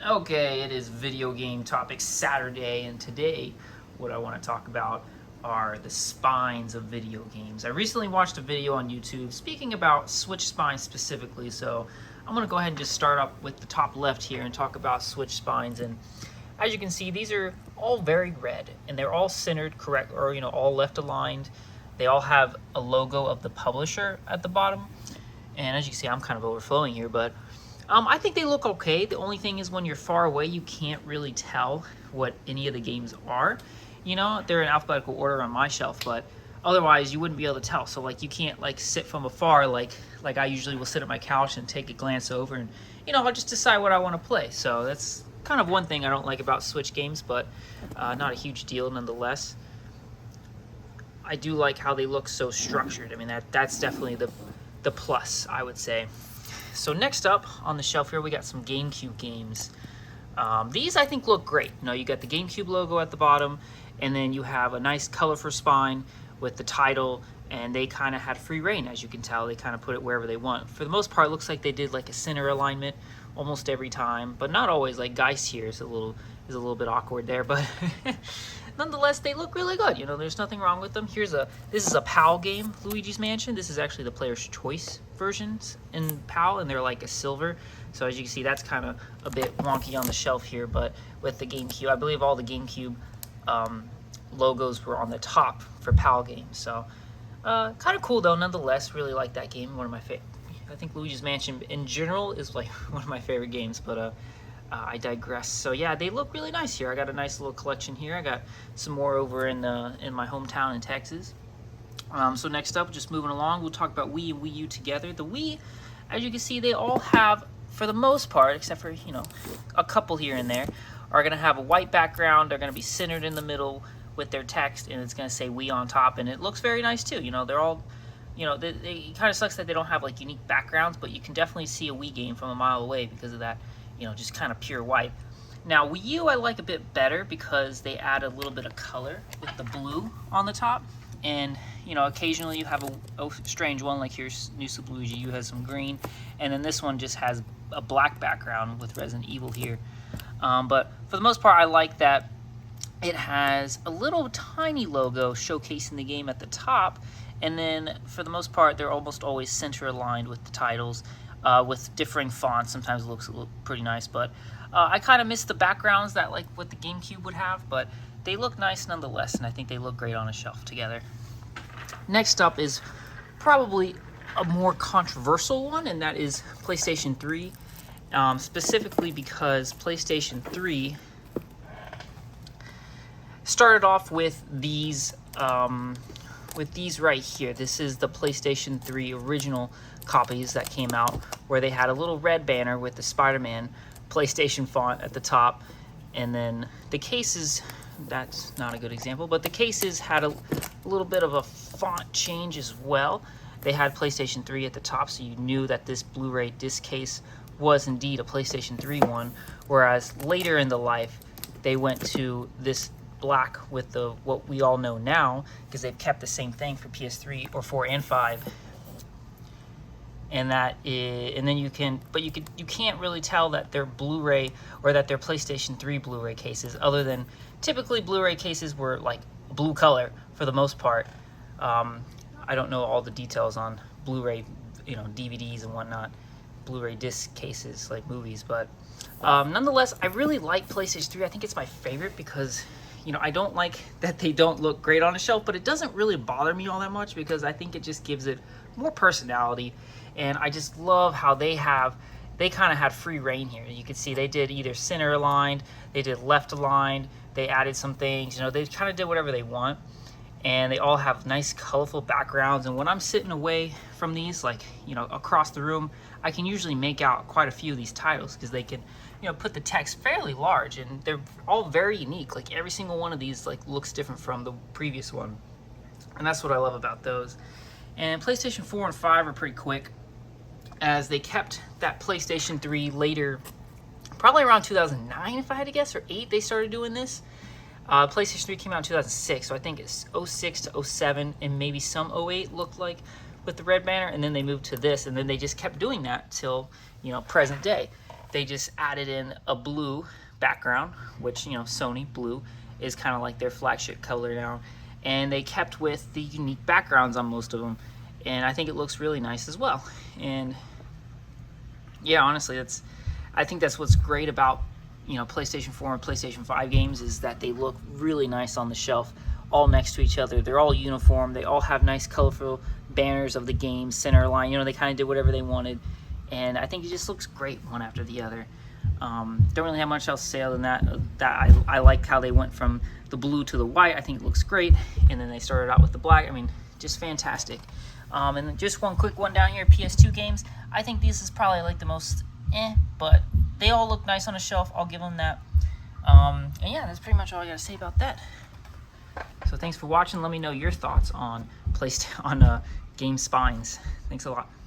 Okay, it is Video Game Topics Saturday, and today what I want to talk about are the spines of video games. I recently watched a video on YouTube speaking about Switch spines specifically, so I'm going to go ahead and just start up with the top left here and talk about Switch spines. And as you can see, these are all very red, and they're all centered correct, or all left aligned. They all have a logo of the publisher at the bottom, and as you can see, I'm kind of overflowing here, but I think they look okay. The only thing is when you're far away, you can't really tell what any of the games are. They're in alphabetical order on my shelf, but otherwise you wouldn't be able to tell. So you can't sit from afar like I usually will sit at my couch and take a glance over and I'll just decide what I want to play. So that's kind of one thing I don't like about Switch games, but not a huge deal nonetheless. I do like how they look so structured. I mean that's definitely the plus, I would say. So next up on the shelf here, we got some GameCube games. These I think look great. You got the GameCube logo at the bottom, and then you have a nice colorful spine with the title, and they kind of had free reign, as you can tell. They kind of put it wherever they want. For the most part, it looks like they did like a center alignment almost every time, but not always. Like Geist here is a little bit awkward there, but nonetheless, they look really good. There's nothing wrong with them. This is a PAL game, Luigi's Mansion. This is actually the player's choice versions in PAL, and they're like a silver. So as you can see, that's kind of a bit wonky on the shelf here, but with the GameCube, I believe all the GameCube logos were on the top for PAL games. So kind of cool though, nonetheless. Really like that game. One of my favorite. I think Luigi's Mansion in general is like one of my favorite games, but I digress. So yeah, they look really nice here. I got a nice little collection here. I got some more over in my hometown in Texas. So next up, just moving along, we'll talk about Wii and Wii U together. The Wii, as you can see, they all have, for the most part, except for a couple here and there, are going to have a white background. They're going to be centered in the middle with their text, and it's going to say Wii on top, and it looks very nice too. They're all, it kind of sucks that they don't have like unique backgrounds, but you can definitely see a Wii game from a mile away because of that, just kind of pure white. Now Wii U I like a bit better because they add a little bit of color with the blue on the top, and occasionally you have a strange one, like here's New Super Luigi U has some green, and then this one just has a black background with Resident Evil here. But for the most part, I like that it has a little tiny logo showcasing the game at the top, and then for the most part, they're almost always center aligned with the titles, with differing fonts. Sometimes it looks pretty nice, but I kind of miss the backgrounds that like what the GameCube would have, but they look nice nonetheless, and I think they look great on a shelf together. Next up is probably a more controversial one, and that is PlayStation 3, specifically because PlayStation 3 started off with these right here. This is the PlayStation 3 original copies that came out, where they had a little red banner with the Spider-Man PlayStation font at the top, and then the cases, that's not a good example, but the cases had a little bit of a font change as well. They had PlayStation 3 at the top, so you knew that this Blu-ray disc case was indeed a PlayStation 3 one, whereas later in the life, they went to this black with the what we all know now, because they've kept the same thing for PS3 or 4 and 5. And that is, and then you can't really tell that they're Blu-ray or that they're PlayStation 3 Blu-ray cases, other than typically Blu-ray cases were like blue color for the most part. I don't know all the details on Blu-ray, DVDs and whatnot, Blu-ray disc cases like movies, but nonetheless, I really like PlayStation 3. I think it's my favorite because I don't like that they don't look great on a shelf, but it doesn't really bother me all that much because I think it just gives it more personality. And I just love how they kind of had free reign here. You can see they did either center aligned, they did left aligned, they added some things, they kind of did whatever they want. And they all have nice colorful backgrounds. And when I'm sitting away from these, like, across the room, I can usually make out quite a few of these titles because they can, put the text fairly large, and they're all very unique. Like every single one of these looks different from the previous one. And that's what I love about those. And PlayStation 4 and 5 are pretty quick, as they kept that PlayStation 3 later, probably around 2009 if I had to guess, or 8 they started doing this. PlayStation 3 came out in 2006, so I think it's 06 to 07 and maybe some 08 looked like with the red banner, and then they moved to this, and then they just kept doing that till present day. they just added in a blue background, which, you know, Sony blue is kind of like their flagship color now, and they kept with the unique backgrounds on most of them, and I think it looks really nice as well. And yeah, honestly, I think that's what's great about, you know, PlayStation 4 and PlayStation 5 games, is that they look really nice on the shelf, all next to each other. They're all uniform. They all have nice, colorful banners of the game, center line. You know, they kind of did whatever they wanted, and I think it just looks great one after the other. Don't really have much else to say other than that. I like how they went from the blue to the white. I think it looks great, and then they started out with the black. I mean, just fantastic. And then just one quick one down here, PS2 games. I think this is probably like the most but they all look nice on a shelf. I'll give them that. And yeah, that's pretty much all I got to say about that. So thanks for watching. Let me know your thoughts on game spines. Thanks a lot.